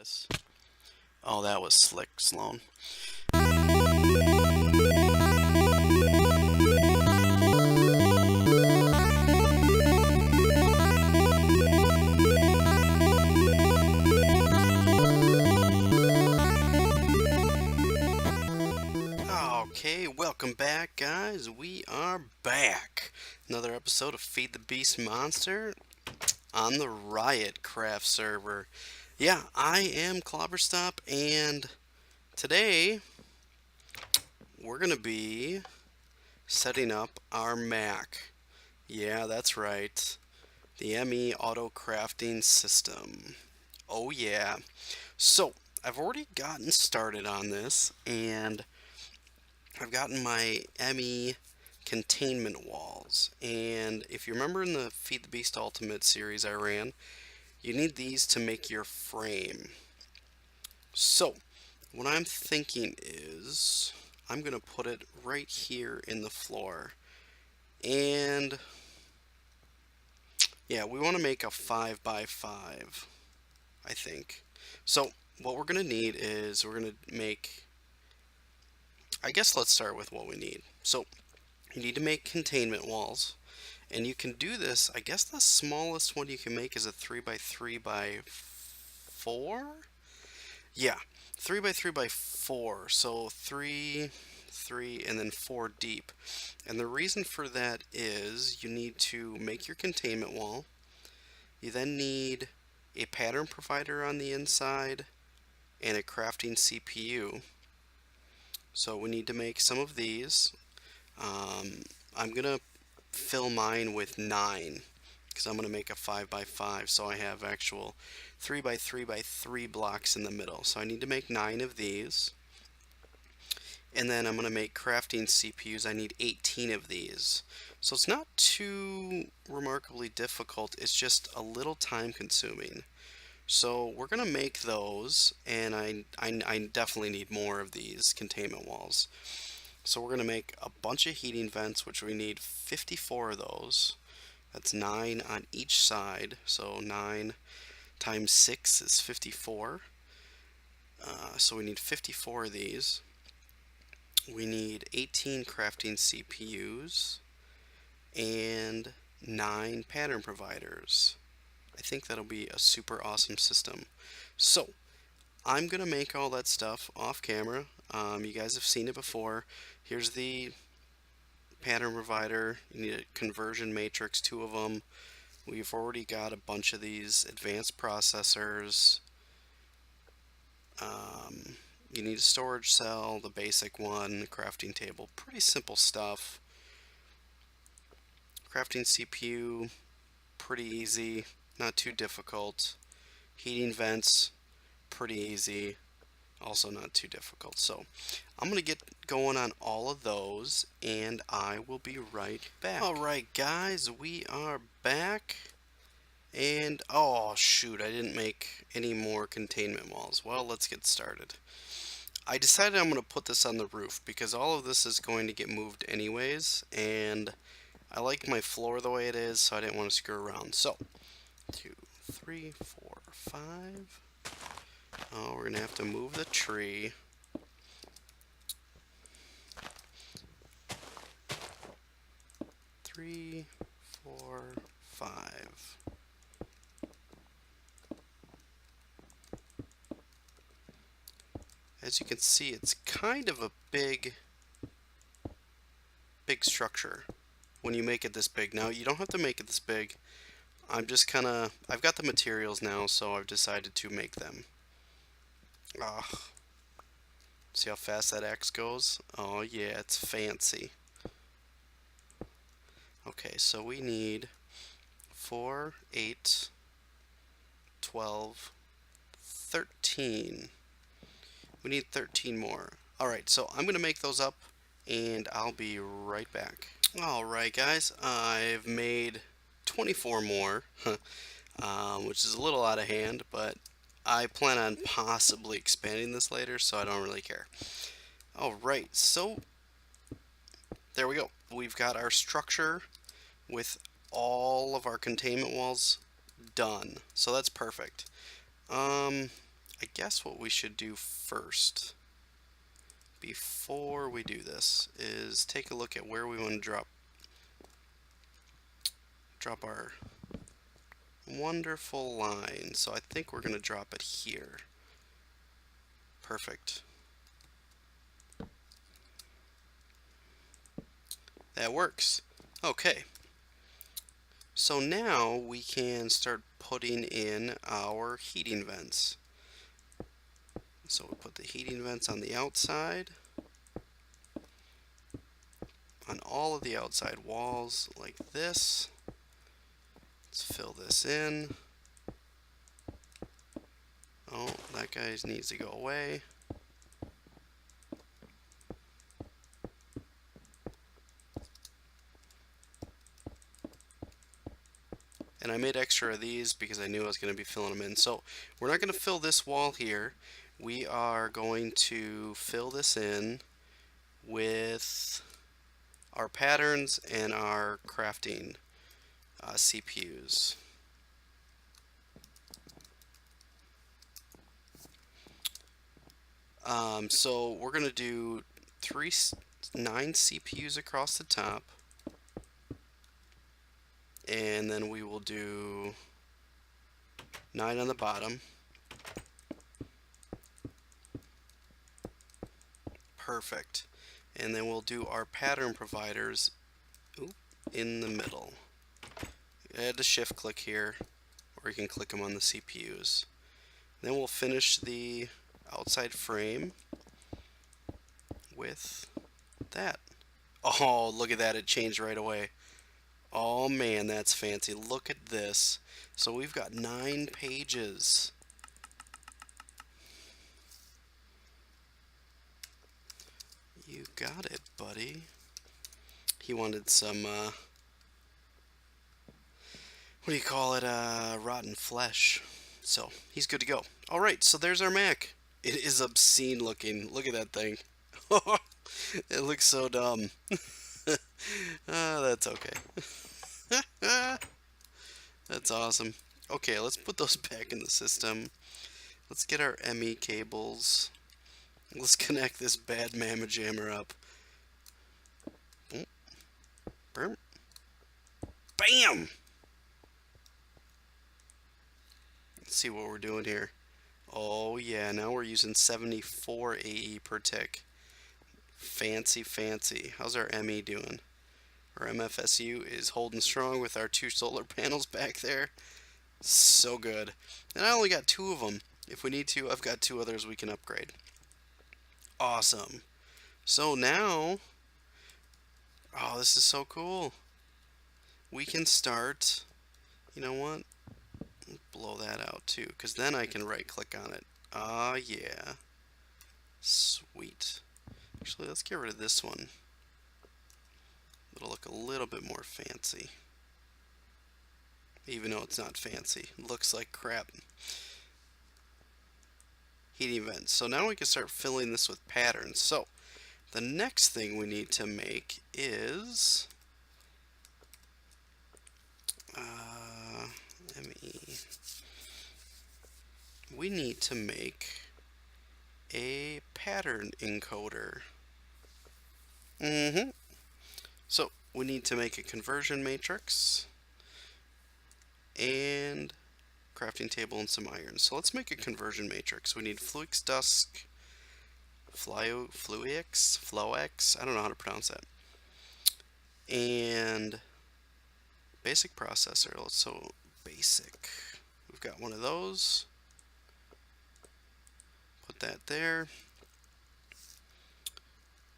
this. Oh, that was slick, Sloan. Okay, welcome back, guys. We are back. Another episode of FTB Monster on the Ryotcraft server. Yeah, I am Clobberstomp, and today we're going to be setting up our Mac. Yeah, that's right. The ME Auto Crafting System. Oh yeah. So, I've already gotten started on this, and I've gotten my ME containment walls. And if you remember in the Feed the Beast Ultimate series I ran, you need these to make your frame. So, what I'm thinking is I'm going to put it right here in the floor. And yeah, we want to make a 5x5, I think. So, what we're going to need is we're going to make, I guess let's start with what we need. So, you need to make containment walls. And you can do this, I guess the smallest one you can make is a 3x3x4? Yeah, 3x3x4. So 3, 3, and then 4 deep. And the reason for that is you need to make your containment wall. You then need a pattern provider on the inside and a crafting CPU. So we need to make some of these. I'm going to fill mine with 9 because I'm going to make a 5x5, so I have actual 3x3x3 blocks in the middle. So I need to make 9 of these, and then I'm going to make crafting CPUs. I need 18 of these, so it's not too remarkably difficult, it's just a little time consuming. So we're going to make those, and I definitely need more of these containment walls. So we're going to make a bunch of heating vents, which we need 54 of those. That's 9 on each side. So 9 times 6 is 54. So we need 54 of these. We need 18 crafting CPUs and 9 pattern providers. I think that'll be a super awesome system. So I'm going to make all that stuff off camera. You guys have seen it before. Here's the pattern provider. You need a conversion matrix, 2 of them. We've already got a bunch of these advanced processors. You need a storage cell, the basic one, crafting table. Pretty simple stuff. Crafting CPU, pretty easy, not too difficult. Heating vents, pretty easy. Also not too difficult. So I'm going to get going on all of those, and I will be right back. Alright guys, we are back, and oh shoot, I didn't make any more containment walls. Well, let's get started. I decided I'm going to put this on the roof because all of this is going to get moved anyways, and I like my floor the way it is, so I didn't want to screw around. So 2, 3, 4, 5. Oh, we're going to have to move the tree. Three, 4, 5. As you can see, it's kind of a big structure when you make it this big. Now, you don't have to make it this big. I'm just I've got the materials now, so I've decided to make them. See how fast that axe goes? Oh yeah, it's fancy. Okay, so we need 4, 8, 12, 13. We need 13 more. Alright, so I'm going to make those up, and I'll be right back. Alright guys, I've made 24 more, which is a little out of hand, but I plan on possibly expanding this later, so I don't really care. Alright, so there we go. We've got our structure with all of our containment walls done. So that's perfect. I guess what we should do first, before we do this, is take a look at where we want to drop our wonderful line. So I think we're going to drop it here. Perfect. That works. Okay. So now we can start putting in our heating vents. So we put the heating vents on the outside, on all of the outside walls like this. Let's fill this in. Oh, that guy needs to go away. And I made extra of these because I knew I was going to be filling them in. So we're not going to fill this wall here. We are going to fill this in with our patterns and our crafting CPUs. So we're going to do 9 CPUs across the top, and then we will do 9 on the bottom. Perfect. And then we'll do our pattern providers in the middle. Add a shift click here, or you can click them on the CPUs. Then we'll finish the outside frame with that. Oh, look at that, it changed right away. Oh man, that's fancy. Look at this. So we've got 9 pages. You got it, buddy. He wanted some, what do you call it, rotten flesh. So, he's good to go. Alright, so there's our Mac. It is obscene looking. Look at that thing. It looks so dumb. That's okay. That's awesome. Okay, let's put those back in the system. Let's get our ME cables. Let's connect this bad mamma jammer up. Boom. Bam! Let's see what we're doing here. Oh yeah, now we're using 74 AE per tick. Fancy, fancy. How's our ME doing? Our MFSU is holding strong with our 2 solar panels back there. So good. And I only got 2 of them. If we need to, I've got 2 others we can upgrade. Awesome. So now, oh, this is so cool. We can start, you know what? Blow that out too, because then I can right click on it. Ah, yeah. Sweet. Actually, let's get rid of this one. It'll look a little bit more fancy. Even though it's not fancy. It looks like crap. Heating vents. So now we can start filling this with patterns. So, the next thing we need to make is... we need to make a pattern encoder. So we need to make a conversion matrix and crafting table and some iron. So let's make a conversion matrix. We need Fluix Dusk, Floex, I don't know how to pronounce that, and basic processor. So basic. We've got one of those. Put that there.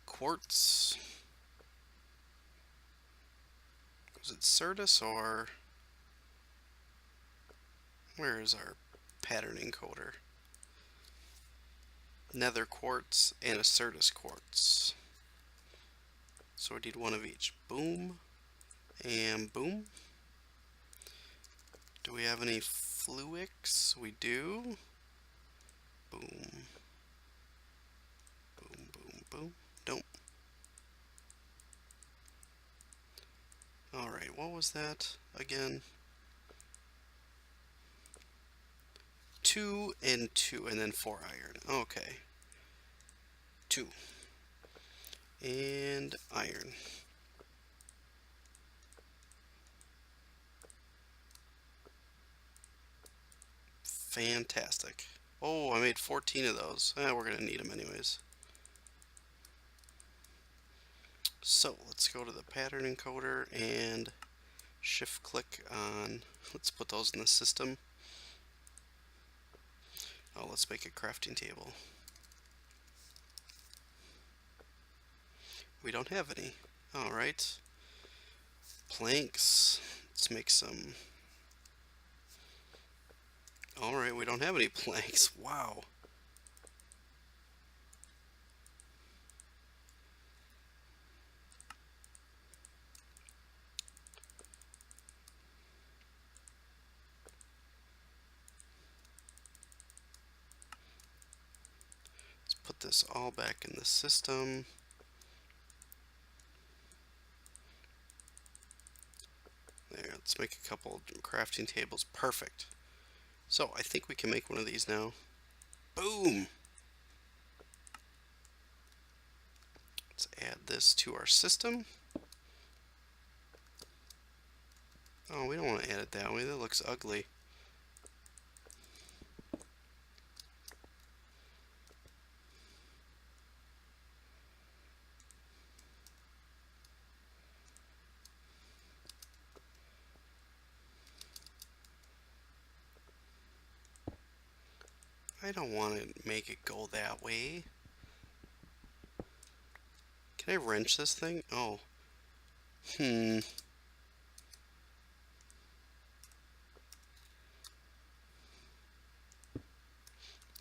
Quartz. Was it Certus or where is our pattern encoder? Nether quartz and a Certus quartz. So we need one of each. Boom and boom. Do we have any Fluix? We do. Boom. Boom, boom, boom. Don't. Alright, what was that again? 2 and 2 and then 4 iron. Okay. 2 and iron. Fantastic. Oh, I made 14 of those. We're going to need them anyways. So let's go to the pattern encoder and shift click on, let's put those in the system. Oh, let's make a crafting table. We don't have any. Alright. Planks. Let's make some. Alright, we don't have any planks. Wow. Let's put this all back in the system. There, let's make a couple crafting tables. Perfect. So I think we can make one of these now. Boom! Let's add this to our system. Oh, we don't want to add it that way. That looks ugly. I don't want to make it go that way. Can I wrench this thing? Oh.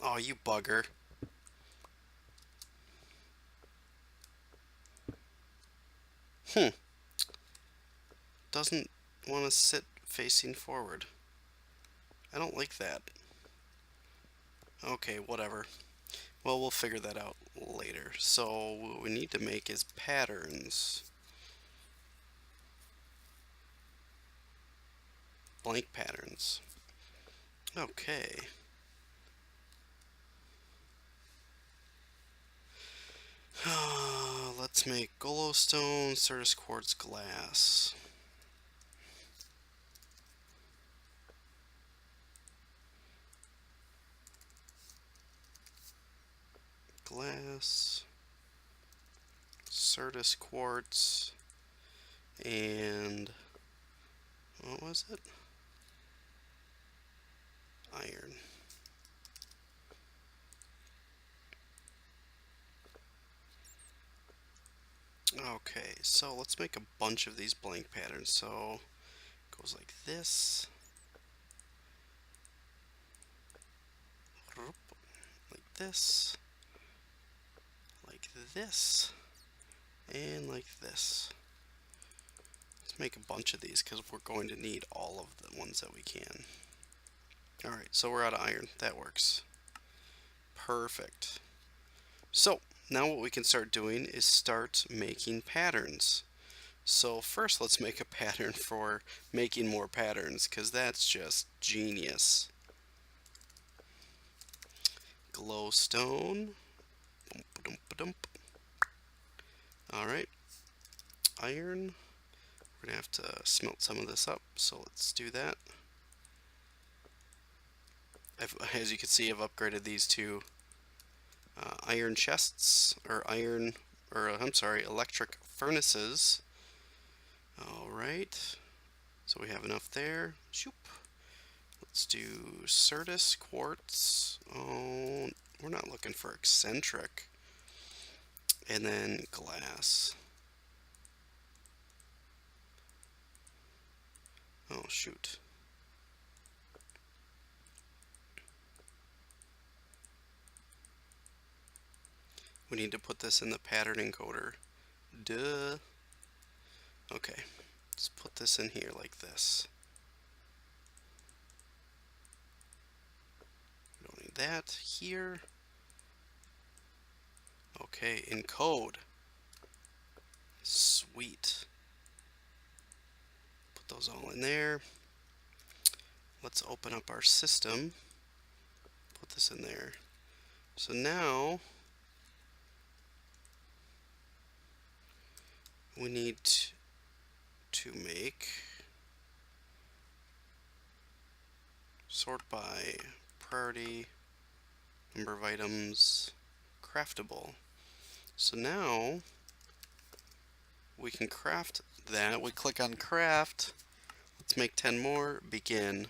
Oh, you bugger. Doesn't want to sit facing forward. I don't like that. Okay, whatever. Well, we'll figure that out later. So what we need to make is patterns. Blank patterns. Okay. Let's make glowstone, Soartex quartz, glass. Glass, Soartex quartz, and what was it? Iron. Okay, so let's make a bunch of these blank patterns. So it goes like this, like this, like this, and like this. Let's make a bunch of these because we're going to need all of the ones that we can. Alright, so we're out of iron. That works. Perfect. So now what we can start doing is start making patterns. So first let's make a pattern for making more patterns because that's just genius. Glowstone. Alright. Iron. We're going to have to smelt some of this up, so let's do that. As you can see, I've upgraded these to iron chests, or electric furnaces. Alright, so we have enough there. Shoop. Let's do Soartex quartz. Oh, we're not looking for eccentric. And then glass. Oh, shoot. We need to put this in the pattern encoder. Duh. Okay, let's put this in here like this. We don't need that here. Okay, encode. Sweet. Put those all in there. Let's open up our system. put this in there. So now we need to make sort by priority, number of items, craftable. So now we can craft that. We click on craft. Let's make 10 more. Begin.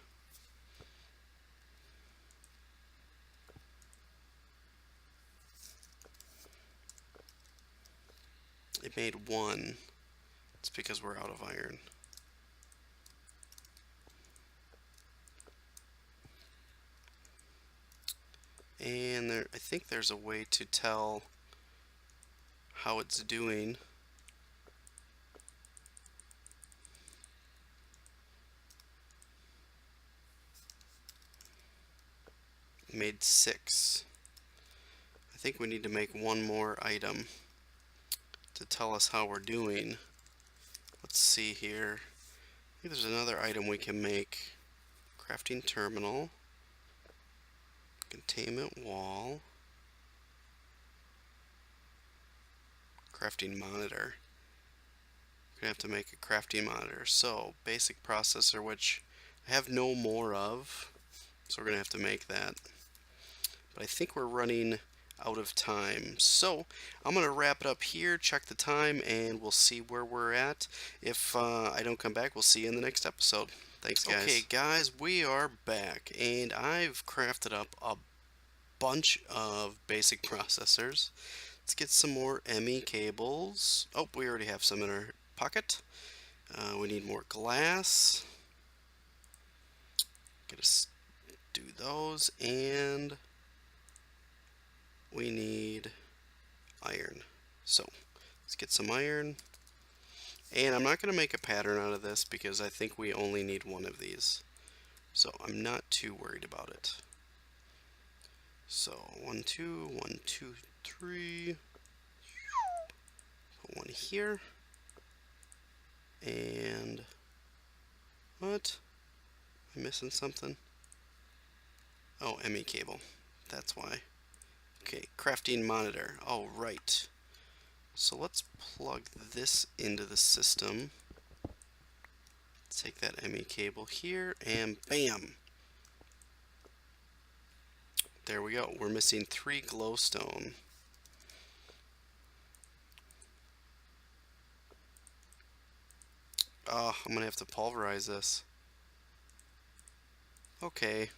It made 1. It's because we're out of iron. And there, I think there's a way to tell how it's doing. It made 6. I think we need to make 1 more item to tell us how we're doing. Let's see here. I think there's another item we can make. Crafting terminal. Containment wall. Crafting monitor. We're going to have to make a crafting monitor. So, basic processor, which I have no more of. So we're going to have to make that. But I think we're running out of time. So I'm going to wrap it up here, check the time, and we'll see where we're at. If I don't come back, we'll see you in the next episode. Thanks, guys. Okay, guys, we are back, and I've crafted up a bunch of basic processors. Let's get some more ME cables. Oh, we already have some in our pocket. We need more glass. Gotta do those, and we need iron. So let's get some iron. And I'm not going to make a pattern out of this because I think we only need 1 of these. So I'm not too worried about it. So 1, 2, 1, 2, 3. Put 1 here. And what? Am I missing something? Oh, ME cable. That's why. Okay, crafting monitor. Oh, right. So let's plug this into the system. Take that ME cable here, and bam! There we go. We're missing 3 glowstone. Oh, I'm gonna have to pulverize this. Okay.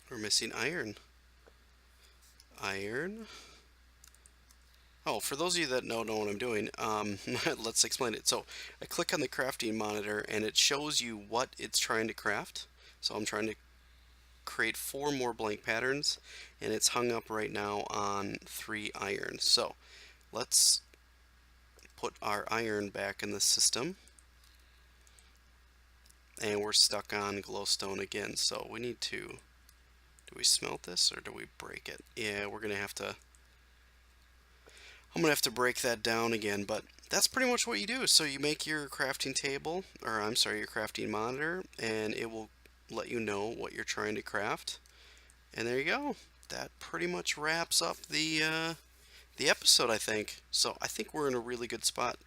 We're missing iron. Iron. Oh, for those of you that don't know what I'm doing, let's explain it. So I click on the crafting monitor and it shows you what it's trying to craft. So I'm trying to create 4 more blank patterns, and it's hung up right now on 3 iron. So let's put our iron back in the system. And we're stuck on glowstone again. So we need to... Do we smelt this or do we break it? Yeah, we're going to have to... I'm going to have to break that down again, but that's pretty much what you do. So you make your crafting table, or I'm sorry, your crafting monitor, and it will let you know what you're trying to craft. And there you go. That pretty much wraps up the episode, I think. So I think we're in a really good spot.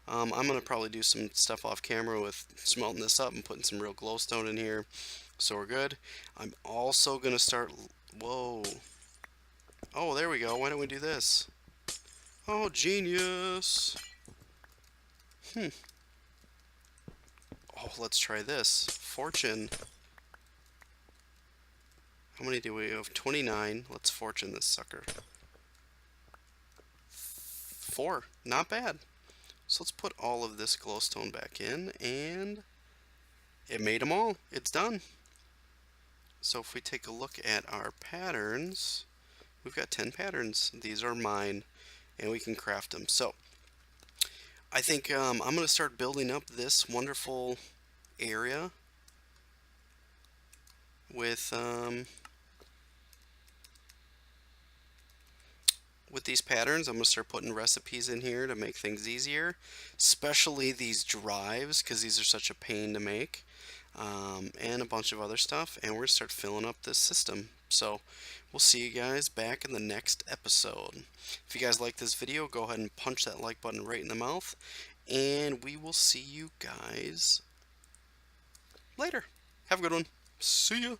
I'm going to probably do some stuff off camera with smelting this up and putting some real glowstone in here. So we're good. I'm also going to start... Whoa. Oh, there we go. Why don't we do this? Oh, genius. Oh, let's try this. Fortune. How many do we have? 29. Let's fortune this sucker. 4. Not bad. So let's put all of this glowstone back in, and it made them all. It's done. So if we take a look at our patterns, we've got 10 patterns. These are mine, and we can craft them. So I think I'm going to start building up this wonderful area with with these patterns, I'm going to start putting recipes in here to make things easier, especially these drives because these are such a pain to make, and a bunch of other stuff, and we're going to start filling up this system. So we'll see you guys back in the next episode. If you guys like this video, go ahead and punch that like button right in the mouth, and we will see you guys later. Have a good one. See ya.